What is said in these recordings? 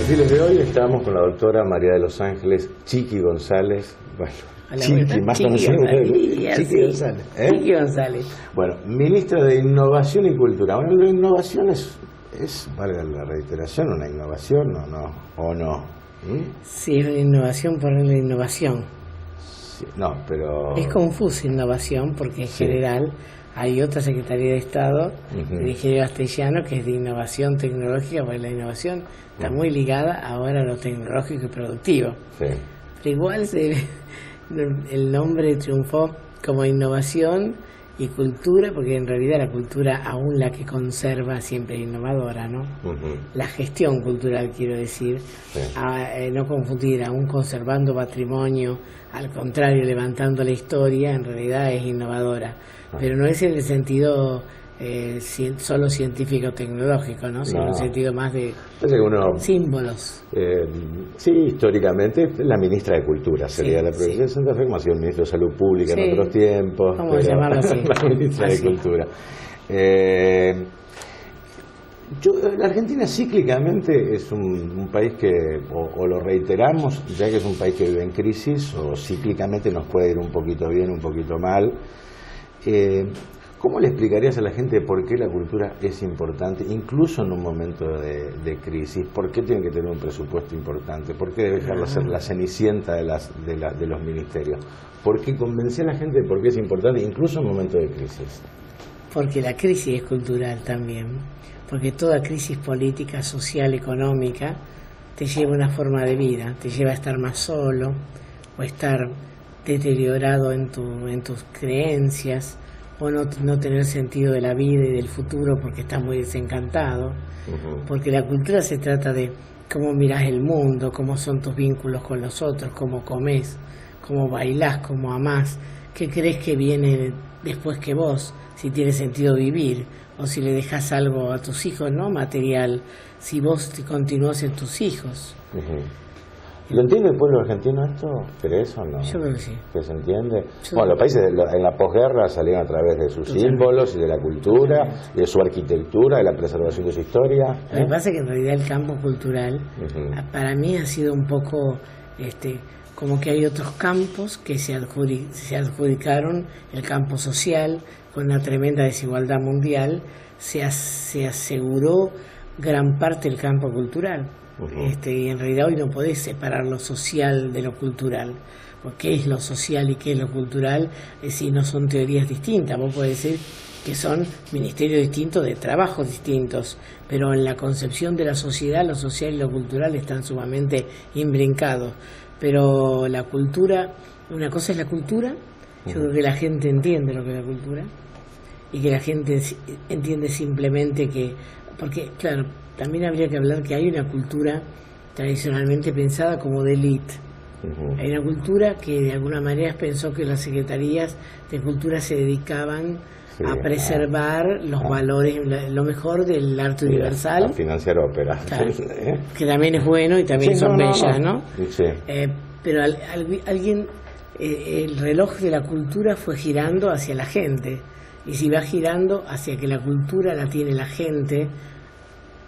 perfiles de hoy estamos con la doctora María de los Ángeles Chiqui González. Bueno, Chiqui, más conocida. Chiqui González. Chiqui González. Bueno, ministra de Innovación y Cultura. Bueno, la innovación es, valga la reiteración, una innovación o no. Sí, es una innovación por la innovación. Sí, no, pero... Es confusa innovación porque en general hay otra Secretaría de Estado, el ingeniero Castellano, que es de innovación tecnológica, porque la innovación está muy ligada ahora a lo tecnológico y productivo. Sí. Pero igual el nombre triunfó como innovación y cultura, porque en realidad la cultura, aún la que conserva, siempre es innovadora, ¿no? La gestión cultural, quiero decir, no confundir, aún conservando patrimonio, al contrario, levantando la historia, en realidad es innovadora. Pero no es en el sentido solo científico-tecnológico, ¿no? Sino en el sentido más de símbolos. Sí, históricamente la ministra de Cultura sería la provincia de Santa Fe, como ha sido el ministro de Salud Pública en otros tiempos. Vamos a llamarlo así. La ministra de Cultura. La Argentina cíclicamente es un país que, o lo reiteramos, ya que es un país que vive en crisis, o cíclicamente nos puede ir un poquito bien, un poquito mal. ¿Cómo le explicarías a la gente por qué la cultura es importante, incluso en un momento de crisis? ¿Por qué tiene que tener un presupuesto importante? ¿Por qué debe dejarla ser la cenicienta de los ministerios? ¿Por qué convencer a la gente de por qué es importante, incluso en momentos de crisis? Porque la crisis es cultural también. Porque toda crisis política, social, económica, te lleva a una forma de vida, te lleva a estar más solo, o estar deteriorado en tus creencias, o no tener sentido de la vida y del futuro porque estás muy desencantado. Porque la cultura se trata de cómo mirás el mundo, cómo son tus vínculos con los otros, cómo comés, cómo bailás, cómo amás, qué crees que viene después que vos, si tiene sentido vivir, o si le dejas algo a tus hijos, no material, si vos te continúas en tus hijos. ¿Lo entiende el pueblo argentino esto? ¿Crees o no? Yo creo que sí. ¿Que se entiende? Bueno, los países en la posguerra salieron a través de sus símbolos y de la cultura, y de su arquitectura, de la preservación de su historia. Lo que pasa es que en realidad el campo cultural, para mí ha sido un poco... como que hay otros campos que se adjudicaron, el campo social, con una tremenda desigualdad mundial, se aseguró gran parte del campo cultural. Y en realidad hoy no podés separar lo social de lo cultural. ¿Qué es lo social y qué es lo cultural? Si no son teorías distintas. Vos podés decir que son ministerios distintos de trabajos distintos, pero en la concepción de la sociedad, lo social y lo cultural están sumamente imbrincados. Pero la cultura, una cosa es la cultura, yo creo que la gente entiende lo que es la cultura, y que la gente entiende simplemente que, porque claro, también habría que hablar que hay una cultura tradicionalmente pensada como de élite. Hay una cultura que de alguna manera pensó que las secretarías de cultura se dedicaban a preservar los valores, lo mejor del arte universal. A financiar óperas. Claro, que también es bueno y también son bellas, ¿no? Sí. Pero alguien, el reloj de la cultura fue girando hacia la gente. Y si va girando hacia que la cultura la tiene la gente,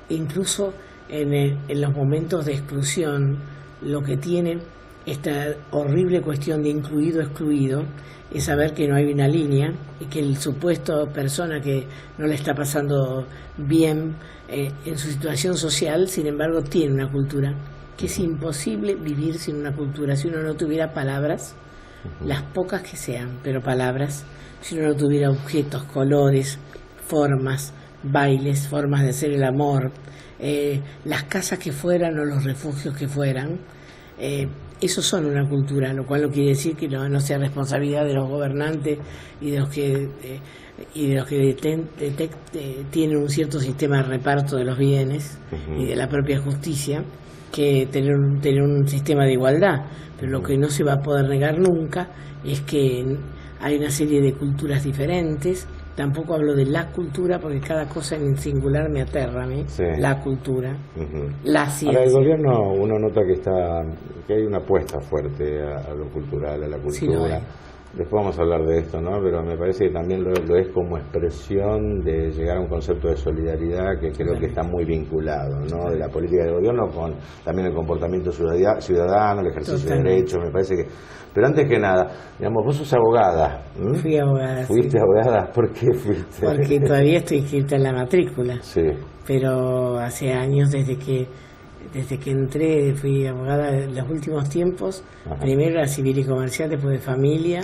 incluso en los momentos de exclusión, lo que tiene esta horrible cuestión de incluido-excluido es saber que no hay una línea y que el supuesto persona que no le está pasando bien en su situación social, sin embargo, tiene una cultura, que es imposible vivir sin una cultura. Si uno no tuviera palabras, las pocas que sean, pero palabras, si uno no tuviera objetos, colores, formas, bailes, formas de hacer el amor, las casas que fueran o los refugios que fueran, esos son una cultura, lo cual no quiere decir que no sea responsabilidad de los gobernantes y de los que tienen un cierto sistema de reparto de los bienes y de la propia justicia, que tener un sistema de igualdad. Pero lo que no se va a poder negar nunca es que hay una serie de culturas diferentes. Tampoco hablo de la cultura porque cada cosa en singular me aterra a mí. La cultura, la ciencia. Ahora el gobierno, uno nota que hay una apuesta fuerte a lo cultural, a la cultura. Después vamos a hablar de esto, ¿no? Pero me parece que también lo es como expresión de llegar a un concepto de solidaridad que creo que está muy vinculado, ¿no? De la política del gobierno con también el comportamiento ciudadano, el ejercicio de derechos, me parece que... Pero antes que nada, digamos, vos sos abogada. Fui abogada. ¿Fuiste abogada? ¿Por qué fuiste? Porque todavía estoy inscrita en la matrícula. Sí. Pero hace años, desde que entré, fui abogada en los últimos tiempos. Ajá. Primero era civil y comercial, después de familia.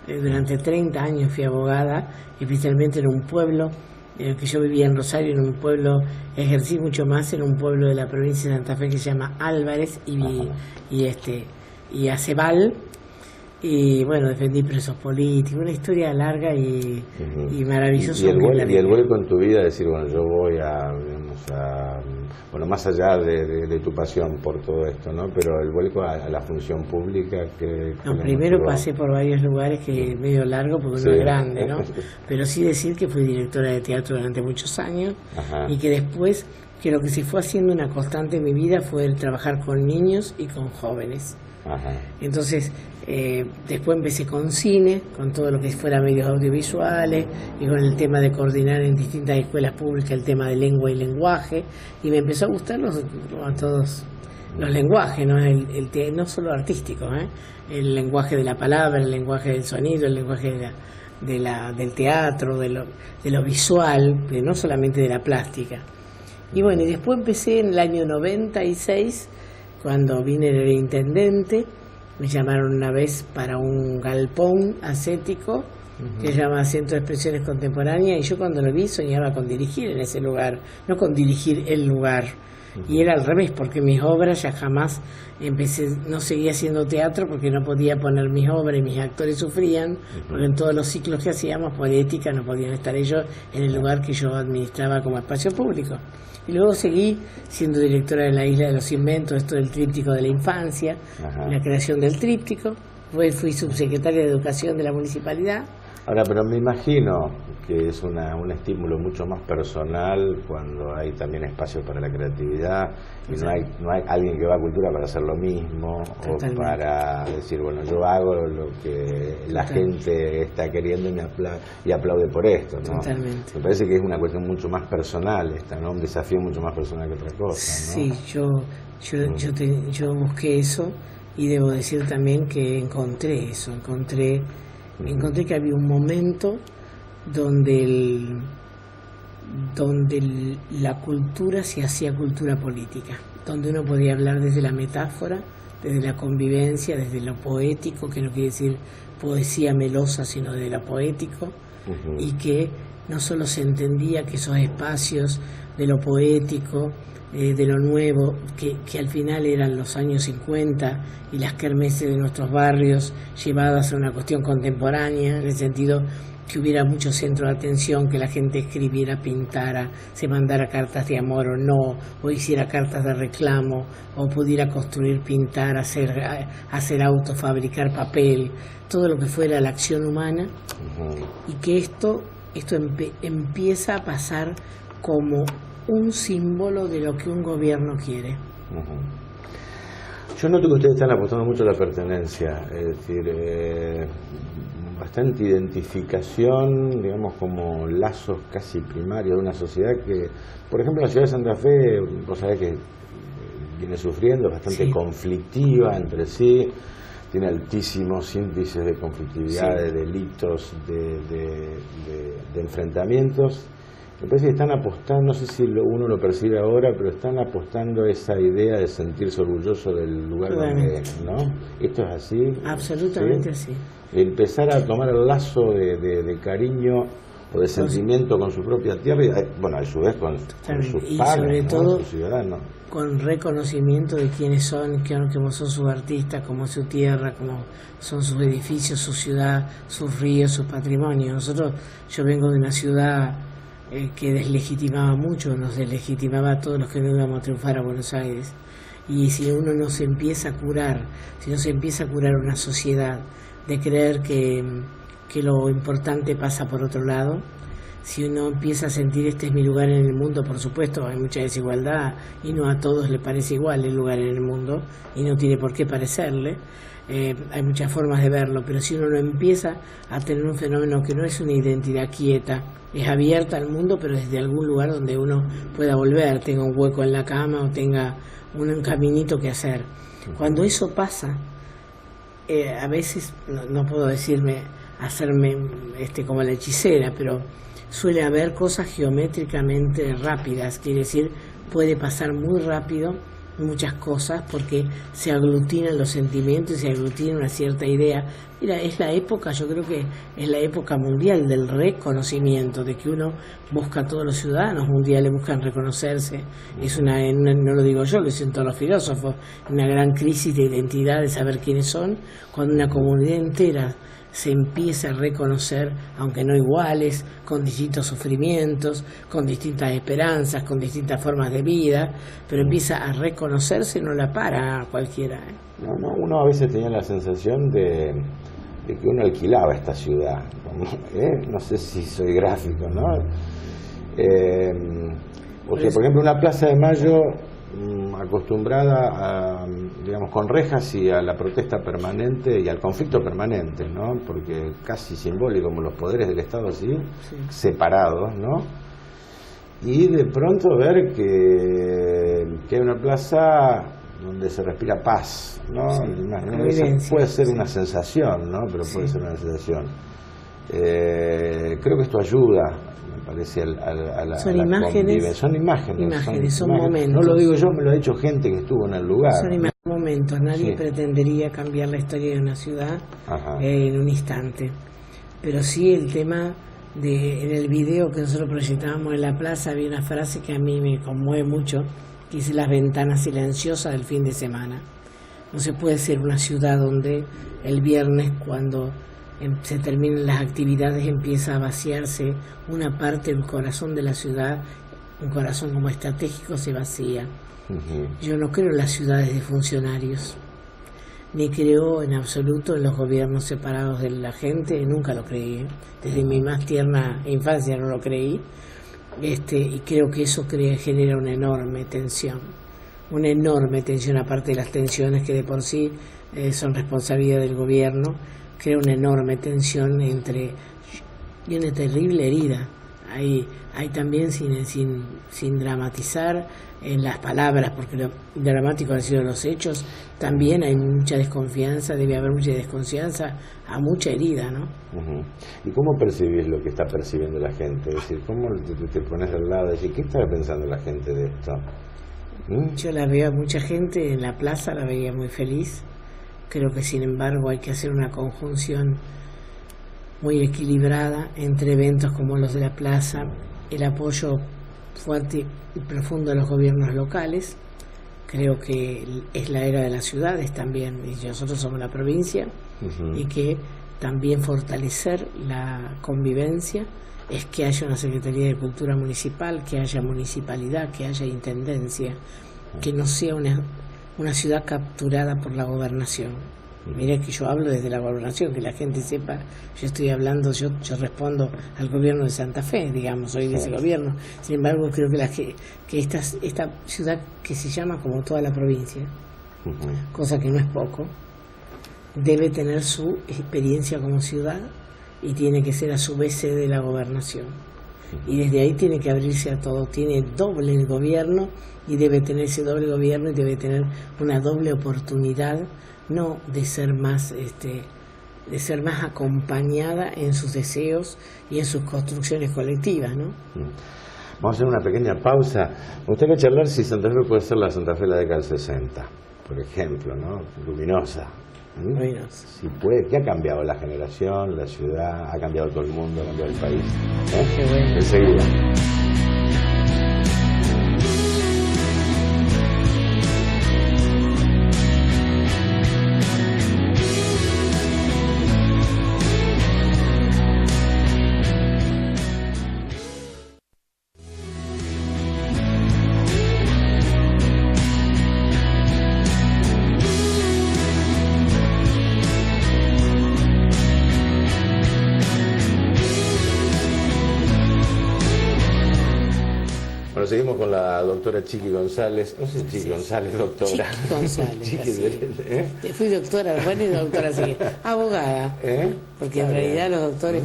Durante 30 años fui abogada, especialmente en un pueblo, que yo vivía en Rosario, en un pueblo, ejercí mucho más en un pueblo de la provincia de Santa Fe que se llama Álvarez y Acebal. Y bueno, defendí presos políticos, una historia larga y maravillosa. Y el vuelco en tu vida, decir, bueno, yo voy bueno, más allá de tu pasión por todo esto, ¿no? Pero el vuelco a la función pública que... No, primero pasé por varios lugares que medio largo porque uno es grande, ¿no? Pero sí decir que fui directora de teatro durante muchos años. Ajá. Y que después, que lo que se fue haciendo una constante en mi vida fue el trabajar con niños y con jóvenes. Ajá. Entonces, después empecé con cine, con todo lo que fuera medios audiovisuales y con el tema de coordinar en distintas escuelas públicas el tema de lengua y lenguaje, y me empezó a gustar a todos los lenguajes, ¿no? No solo artístico, el lenguaje de la palabra, el lenguaje del sonido, el lenguaje del teatro, de lo visual, pero no solamente de la plástica. Y bueno, y después empecé en el año 96, cuando vine el intendente. Me llamaron una vez para un galpón ascético que se llama Centro de Expresiones Contemporáneas, y yo cuando lo vi soñaba con dirigir en ese lugar, no con dirigir el lugar. Y era al revés, porque mis obras ya jamás no seguía haciendo teatro porque no podía poner mis obras y mis actores sufrían, porque en todos los ciclos que hacíamos por ética no podían estar ellos en el lugar que yo administraba como espacio público. Y luego seguí siendo directora de la Isla de los Inventos, esto del tríptico de la infancia, la creación del tríptico. Fui subsecretaria de Educación de la municipalidad. Ahora, pero me imagino que es un estímulo mucho más personal cuando hay también espacio para la creatividad y no hay alguien que va a cultura para hacer lo mismo. Totalmente. O para decir, bueno, yo hago lo que la gente está queriendo y aplaude por esto, ¿no? Totalmente. Me parece que es una cuestión mucho más personal esta, ¿no? Un desafío mucho más personal que otra cosa, ¿no? Sí, yo busqué eso, y debo decir también que encontré eso, encontré que había un momento donde la cultura se hacía cultura política, donde uno podía hablar desde la metáfora, desde la convivencia, desde lo poético, que no quiere decir poesía melosa, sino de lo poético, y que no solo se entendía que esos espacios de lo poético, de lo nuevo, que al final eran los años 50 y las kermeses de nuestros barrios llevadas a una cuestión contemporánea, en el sentido que hubiera mucho centro de atención, que la gente escribiera, pintara, se mandara cartas de amor o no, o hiciera cartas de reclamo, o pudiera construir, pintar, hacer autos, fabricar papel, todo lo que fuera la acción humana, y que esto empieza a pasar como un símbolo de lo que un gobierno quiere. Yo noto que ustedes están apostando mucho a la pertenencia, es decir, bastante identificación, digamos, como lazos casi primarios de una sociedad que, por ejemplo, la ciudad de Santa Fe, vos sabés que viene sufriendo, bastante conflictiva entre sí, tiene altísimos índices de conflictividad, de delitos, de enfrentamientos. Me parece que están apostando, no sé si uno lo percibe ahora, pero están apostando a esa idea de sentirse orgulloso del lugar donde, ¿no? ¿Esto es así? Absolutamente así. Empezar a tomar el lazo de cariño o de sentimiento con su propia tierra y, bueno, a su vez con sus pares, sobre todo sus ciudadanos. Con reconocimiento de quiénes son, cómo son sus artistas, cómo es su tierra, cómo son sus edificios, su ciudad, sus ríos, sus patrimonios. Yo vengo de una ciudad que deslegitimaba mucho, nos deslegitimaba a todos los que no íbamos a triunfar a Buenos Aires. Y si uno no se empieza a curar, si no se empieza a curar una sociedad de creer que lo importante pasa por otro lado, si uno empieza a sentir este es mi lugar en el mundo, por supuesto hay mucha desigualdad y no a todos les parece igual el lugar en el mundo y no tiene por qué parecerle. Hay muchas formas de verlo, pero si uno no empieza a tener un fenómeno que no es una identidad quieta, es abierta al mundo, pero desde algún lugar donde uno pueda volver, tenga un hueco en la cama o tenga un caminito que hacer. Cuando eso pasa, a veces, no puedo hacerme como la hechicera, pero suele haber cosas geométricamente rápidas, quiere decir, puede pasar muy rápido muchas cosas porque se aglutinan los sentimientos y se aglutina una cierta idea. Mira, es la época, yo creo que es la época mundial del reconocimiento, de que uno busca, todos los ciudadanos mundiales buscan reconocerse. Es no lo digo yo, lo dicen todos los filósofos, una gran crisis de identidad, de saber quiénes son, cuando una comunidad entera se empieza a reconocer, aunque no iguales, con distintos sufrimientos, con distintas esperanzas, con distintas formas de vida, pero empieza a reconocerse, no la para cualquiera. No, uno a veces tenía la sensación de que uno alquilaba esta ciudad, no sé si soy gráfico, ¿no? Porque, por ejemplo, una Plaza de Mayo acostumbrada a, digamos, con rejas y a la protesta permanente y al conflicto permanente, ¿no? Porque casi simbólico, como los poderes del Estado así, separados, ¿no? Y de pronto ver que hay una plaza donde se respira paz, ¿no? Puede ser una sensación, ¿no? Pero puede ser una sensación. Creo que esto ayuda, me parece, a la convivencia. Son imágenes, son momentos. No lo digo yo, me lo ha dicho gente que estuvo en el lugar. Son momentos, nadie pretendería cambiar la historia de una ciudad en un instante. Pero sí el tema en el video que nosotros proyectábamos en la plaza había una frase que a mí me conmueve mucho, que dice: las ventanas silenciosas del fin de semana. No se puede ser una ciudad donde el viernes, cuando se terminan las actividades, empieza a vaciarse una parte del corazón de la ciudad, un corazón como estratégico se vacía. Yo no creo en las ciudades de funcionarios, ni creo en absoluto en los gobiernos separados de la gente, nunca lo creí, desde mi más tierna infancia no lo creí, y creo que eso genera una enorme tensión, aparte de las tensiones que de por sí son responsabilidad del gobierno. Crea una enorme tensión y una terrible herida. Hay también, sin dramatizar en las palabras, porque lo dramático han sido los hechos, también hay mucha desconfianza, debe haber mucha desconfianza, a mucha herida, ¿no? ¿Y cómo percibís lo que está percibiendo la gente? Es decir, ¿cómo te pones al lado y decís, qué está pensando la gente de esto? Yo la veo a mucha gente en la plaza, la veía muy feliz. Creo que, sin embargo, hay que hacer una conjunción muy equilibrada entre eventos como los de la plaza, el apoyo fuerte y profundo de los gobiernos locales. Creo que es la era de las ciudades también, y nosotros somos la provincia, y que también fortalecer la convivencia es que haya una Secretaría de Cultura municipal, que haya municipalidad, que haya intendencia, que no sea una ciudad capturada por la gobernación. Mira que yo hablo desde la gobernación, que la gente sepa, yo estoy hablando, yo respondo al gobierno de Santa Fe, digamos, soy de ese gobierno. Sin embargo, creo que esta ciudad, que se llama como toda la provincia, cosa que no es poco, debe tener su experiencia como ciudad y tiene que ser a su vez sede de la gobernación. Y desde ahí tiene que abrirse a todo, tiene doble el gobierno y debe tener ese doble gobierno y debe tener una doble oportunidad, no de ser más acompañada en sus deseos y en sus construcciones colectivas, ¿no? Vamos a hacer una pequeña pausa. Me gustaría charlar si Santa Fe puede ser la Santa Fe de la década del 60, por ejemplo, ¿no? Luminosa. Si puede, ¿qué ha cambiado la generación, la ciudad? Ha cambiado todo el mundo, ha cambiado el país. Qué bueno. Enseguida. seguimos con la doctora Chiqui González. No sé, Chiqui González, doctora. Chiqui González. Fui doctora, bueno, y doctora, sí. Abogada. Porque en realidad los doctores...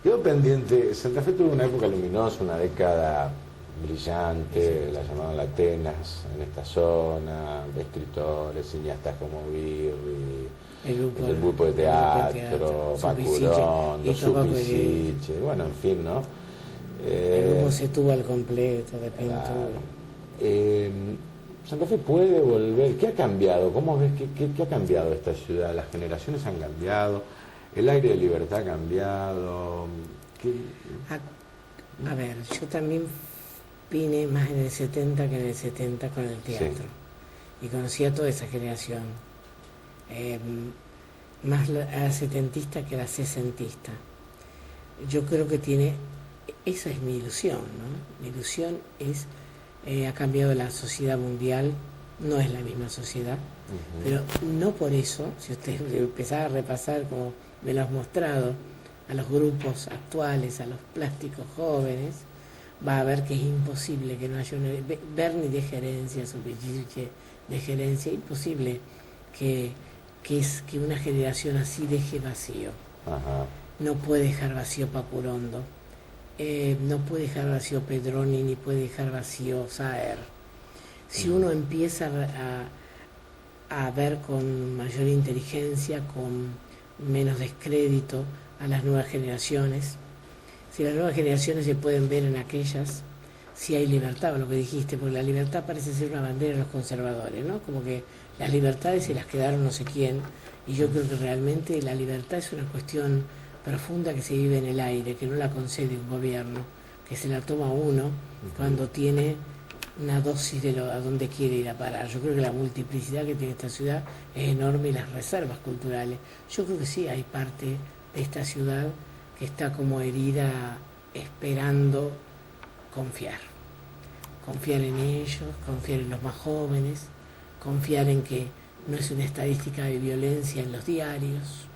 Quedó pendiente, Santa Fe tuvo una época luminosa, una década brillante, la llamaban la Atenas en esta zona, de escritores, cineastas como Birri, el grupo de teatro, Bacurón, Supisiche, bueno, en fin, ¿no? El grupo se tuvo al completo de pintura. Santa Fe puede volver. ¿Qué ha cambiado? ¿Cómo ves qué ha cambiado esta ciudad? Las generaciones han cambiado, el aire de libertad ha cambiado. A ver, yo también vine más en el 70 que en el 70 con el teatro, y conocí a toda esa generación, más a la setentista que a la sesentista. Yo creo que esa es mi ilusión, ¿no? Mi ilusión es, ha cambiado la sociedad mundial, no es la misma sociedad, pero no por eso, si usted empezara a repasar, como me lo has mostrado, a los grupos actuales, a los plásticos jóvenes, va a ver que es imposible que no haya Berni de gerencia, Supisiche de gerencia, imposible que una generación así deje vacío. Ajá. No puede dejar vacío Pacurondo, no puede dejar vacío Pedroni, ni puede dejar vacío Saer. Si uno empieza a ver con mayor inteligencia, con menos descrédito a las nuevas generaciones, si las nuevas generaciones se pueden ver en aquellas, si hay libertad, lo que dijiste, porque la libertad parece ser una bandera de los conservadores, ¿no? Como que las libertades se las quedaron no sé quién, y yo creo que realmente la libertad es una cuestión profunda que se vive en el aire, que no la concede un gobierno, que se la toma uno cuando tiene una dosis de a dónde quiere ir a parar. Yo creo que la multiplicidad que tiene esta ciudad es enorme, y las reservas culturales. Yo creo que sí hay parte de esta ciudad que está como herida, esperando confiar en ellos, confiar en los más jóvenes, confiar en que no es una estadística de violencia en los diarios,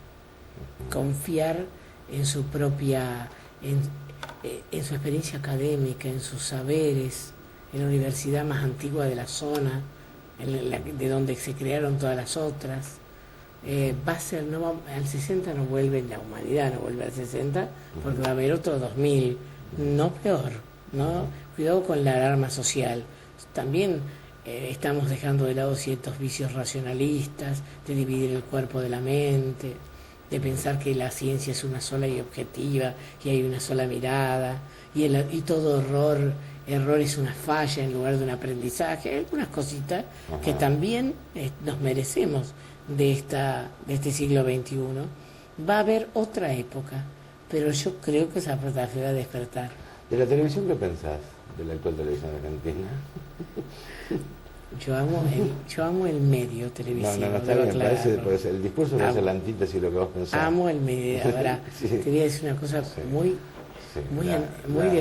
confiar en su propia, en su experiencia académica, en sus saberes, en la universidad más antigua de la zona, de donde se crearon todas las otras. Va a ser, al 60 no vuelve, la humanidad no vuelve al 60, porque va a haber otro 2000, no peor, ¿no? Cuidado con la alarma social. También estamos dejando de lado ciertos vicios racionalistas, de dividir el cuerpo de la mente, de pensar que la ciencia es una sola y objetiva, y hay una sola mirada, y todo error es una falla en lugar de un aprendizaje. Hay algunas cositas que también nos merecemos de este siglo XXI. Va a haber otra época, pero yo creo que esa protesta va a despertar. ¿De la televisión qué pensás? De la actual televisión argentina. Yo amo el medio televisivo. No, está bien, parece el discurso no es la antítesis de lo que vos pensás. Amo el medio. Ahora, te voy a decir una cosa muy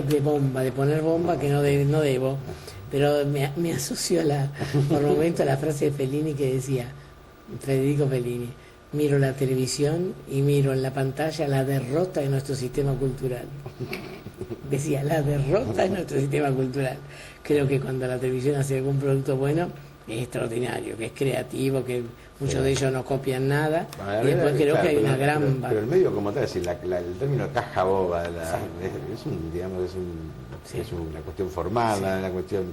de bomba, de poner bomba, que no debo, pero me asocio por momento a la frase de Fellini que decía, Federico Fellini: miro la televisión y miro en la pantalla la derrota de nuestro sistema cultural. Decía, la derrota de nuestro sistema cultural. Creo que cuando la televisión hace algún producto bueno, es extraordinario, que es creativo, que muchos de ellos no copian nada, y después creo que hay una gran... Pero el medio, como te decís, el término caja boba, es una cuestión formada, la cuestión...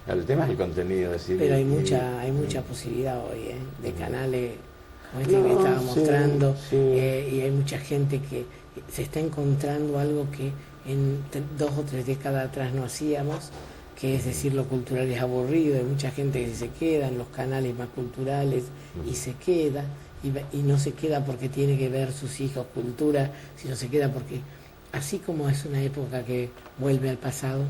El tema es el contenido. Pero hay mucha posibilidad hoy, de canales como este que estaba mostrando, y hay mucha gente que se está encontrando algo que en 2 o 3 décadas atrás no hacíamos, que es decir, lo cultural es aburrido. Hay mucha gente que se queda en los canales más culturales y se queda, y no se queda porque tiene que ver sus hijos cultura, sino se queda porque, así como es una época que vuelve al pasado,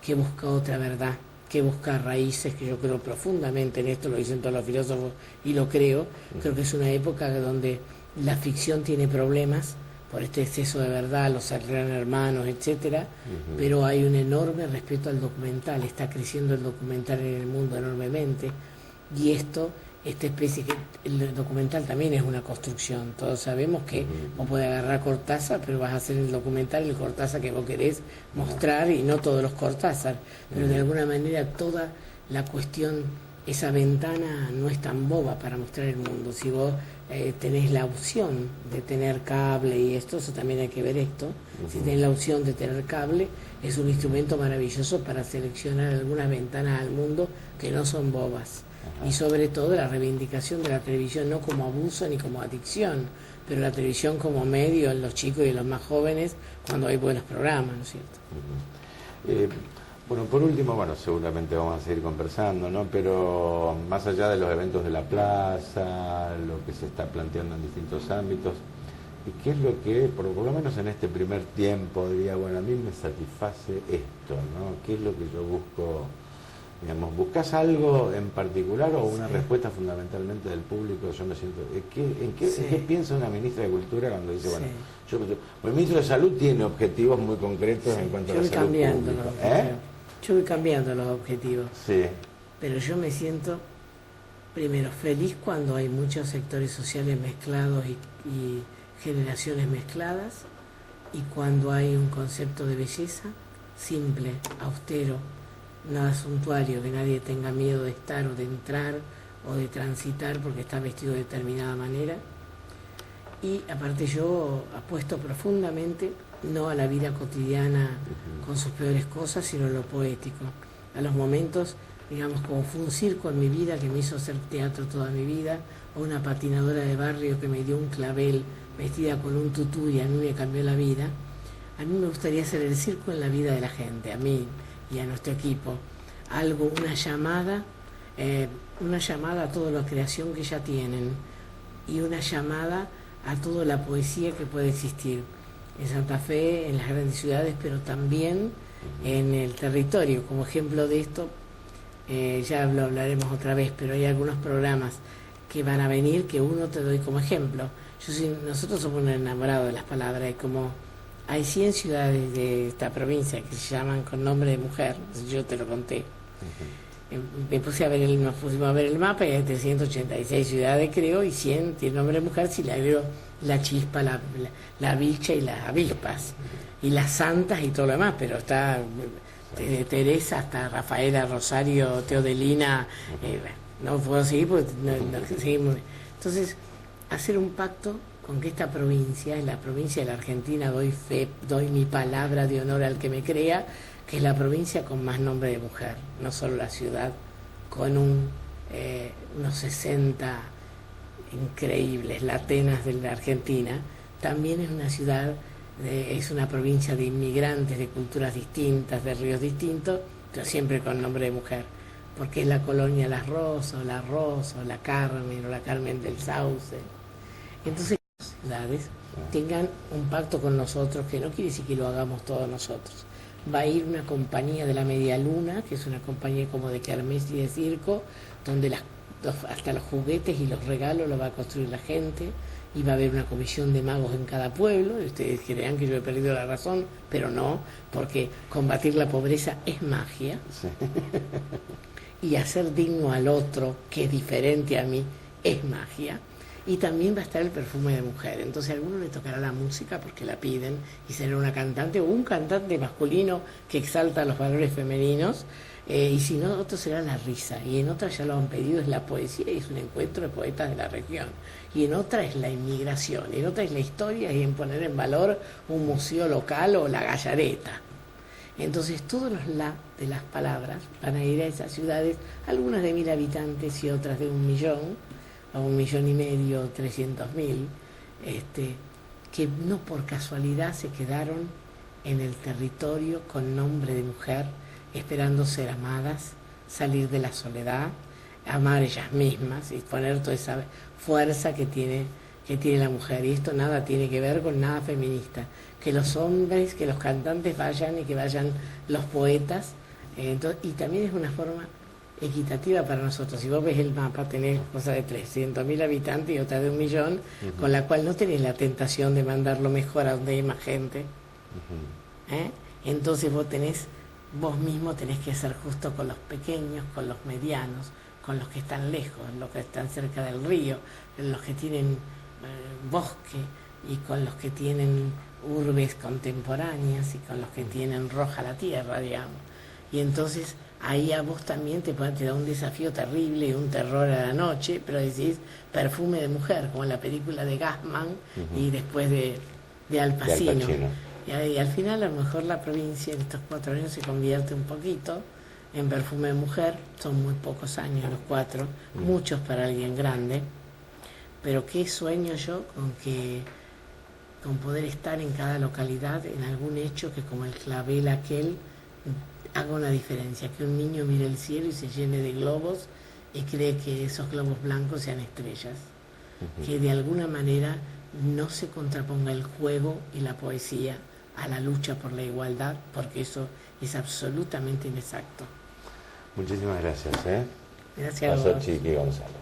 que busca otra verdad, que busca raíces, que yo creo profundamente en esto, lo dicen todos los filósofos y lo creo que es una época donde la ficción tiene problemas por este exceso de verdad, los gran hermanos, etcétera, pero hay un enorme respeto al documental, está creciendo el documental en el mundo enormemente, y esto esta especie que el documental también es una construcción. Todos sabemos que vos podés agarrar Cortázar, pero vas a hacer el documental, el Cortázar que vos querés mostrar, y no todos los Cortázar, pero de alguna manera toda la cuestión, esa ventana no es tan boba para mostrar el mundo. Si vos tenés la opción de tener cable y esto, eso también hay que ver esto, si tenés la opción de tener cable, es un instrumento maravilloso para seleccionar algunas ventanas al mundo que no son bobas. Y sobre todo la reivindicación de la televisión, no como abuso ni como adicción, pero la televisión como medio en los chicos y en los más jóvenes cuando hay buenos programas, ¿no es cierto? Bueno, por último, seguramente vamos a seguir conversando, ¿no? Pero más allá de los eventos de la plaza, lo que se está planteando en distintos ámbitos, ¿y qué es lo que, por lo menos en este primer tiempo, diría, a mí me satisface esto, ¿no? ¿Qué es lo que yo busco? Digamos, ¿buscas algo en particular o una respuesta fundamentalmente del público? Yo me siento... ¿En qué piensa una ministra de Cultura cuando dice, el ministro de Salud tiene objetivos muy concretos en cuanto a la salud pública? Yo voy cambiando los objetivos. Sí. Pero yo me siento, primero, feliz cuando hay muchos sectores sociales mezclados y generaciones mezcladas, y cuando hay un concepto de belleza simple, austero, nada suntuario, que nadie tenga miedo de estar o de entrar o de transitar porque está vestido de determinada manera. Y aparte yo apuesto profundamente no a la vida cotidiana con sus peores cosas, sino a lo poético, a los momentos, digamos, como fue un circo en mi vida que me hizo hacer teatro toda mi vida, o una patinadora de barrio que me dio un clavel vestida con un tutú y a mí me cambió la vida. A mí me gustaría hacer el circo en la vida de la gente, a mí y a nuestro equipo, una llamada a toda la creación que ya tienen, y una llamada a toda la poesía que puede existir en Santa Fe, en las grandes ciudades, pero también en el territorio. Como ejemplo de esto, ya lo hablaremos otra vez, pero hay algunos programas que van a venir que uno te doy como ejemplo. Nosotros somos enamorados de las palabras, como hay 100 ciudades de esta provincia que se llaman con nombre de mujer, yo te lo conté. Nos pusimos a ver el mapa y hay 386 ciudades, creo, y 100 tiene nombre de mujer, si le agrego la chispa, la bicha y las avispas, y las santas y todo lo demás, pero está desde Teresa hasta Rafaela, Rosario, Teodelina, no puedo seguir porque no seguimos. Entonces, hacer un pacto con que esta provincia, en la provincia de la Argentina, doy mi palabra de honor al que me crea, que es la provincia con más nombre de mujer, no solo la ciudad, con unos 60 increíbles latenas de la Argentina, también es una ciudad, es una provincia de inmigrantes, de culturas distintas, de ríos distintos, pero siempre con nombre de mujer, porque es la colonia Las Rosas, la Rosa, la Carmen, o la Carmen del Sauce. Entonces, las ciudades tengan un pacto con nosotros, que no quiere decir que lo hagamos todos nosotros. Va a ir una compañía de la Media Luna, que es una compañía como de kermés y de circo, donde hasta los juguetes y los regalos los va a construir la gente, y va a haber una comisión de magos en cada pueblo, y ustedes creerán que yo he perdido la razón, pero no, porque combatir la pobreza es magia, sí. Y hacer digno al otro, que es diferente a mí, es magia. Y también va a estar el perfume de mujer. Entonces a alguno le tocará la música porque la piden, y será una cantante o un cantante masculino que exalta los valores femeninos, y si no, otro será la risa, y en otra ya lo han pedido, es la poesía, y es un encuentro de poetas de la región, y en otra es la inmigración, y en otra es la historia, y en poner en valor un museo local o la gallareta. Entonces todos los de las palabras van a ir a esas ciudades, algunas de 1000 habitantes y otras de 1 millón, a 1,5 millones, 300,000, que no por casualidad se quedaron en el territorio con nombre de mujer, esperando ser amadas, salir de la soledad, amar ellas mismas y poner toda esa fuerza que tiene la mujer. Y esto nada tiene que ver con nada feminista. Que los hombres, que los cantantes vayan, y que vayan los poetas, y también es una forma equitativa para nosotros. Si vos ves el mapa, tenés cosas de 300,000 habitantes y otra de 1 millón, con la cual no tenés la tentación de mandarlo mejor a donde hay más gente. Entonces vos mismo tenés que ser justo con los pequeños, con los medianos, con los que están lejos, los que están cerca del río, los que tienen bosque, y con los que tienen urbes contemporáneas, y con los que tienen roja la tierra, digamos. Y entonces ahí a vos también te da un desafío terrible y un terror a la noche, pero decís Perfume de mujer, como en la película de Gassman y después de Al Pacino. Y al final a lo mejor la provincia en estos 4 años se convierte un poquito en Perfume de mujer. Son muy pocos años los 4, muchos para alguien grande, pero qué sueño yo con poder estar en cada localidad en algún hecho que, como el clavel aquel, haga una diferencia, que un niño mire el cielo y se llene de globos y cree que esos globos blancos sean estrellas, que de alguna manera no se contraponga el juego y la poesía a la lucha por la igualdad, porque eso es absolutamente inexacto. Muchísimas gracias. Gracias a vos. Chiqui González.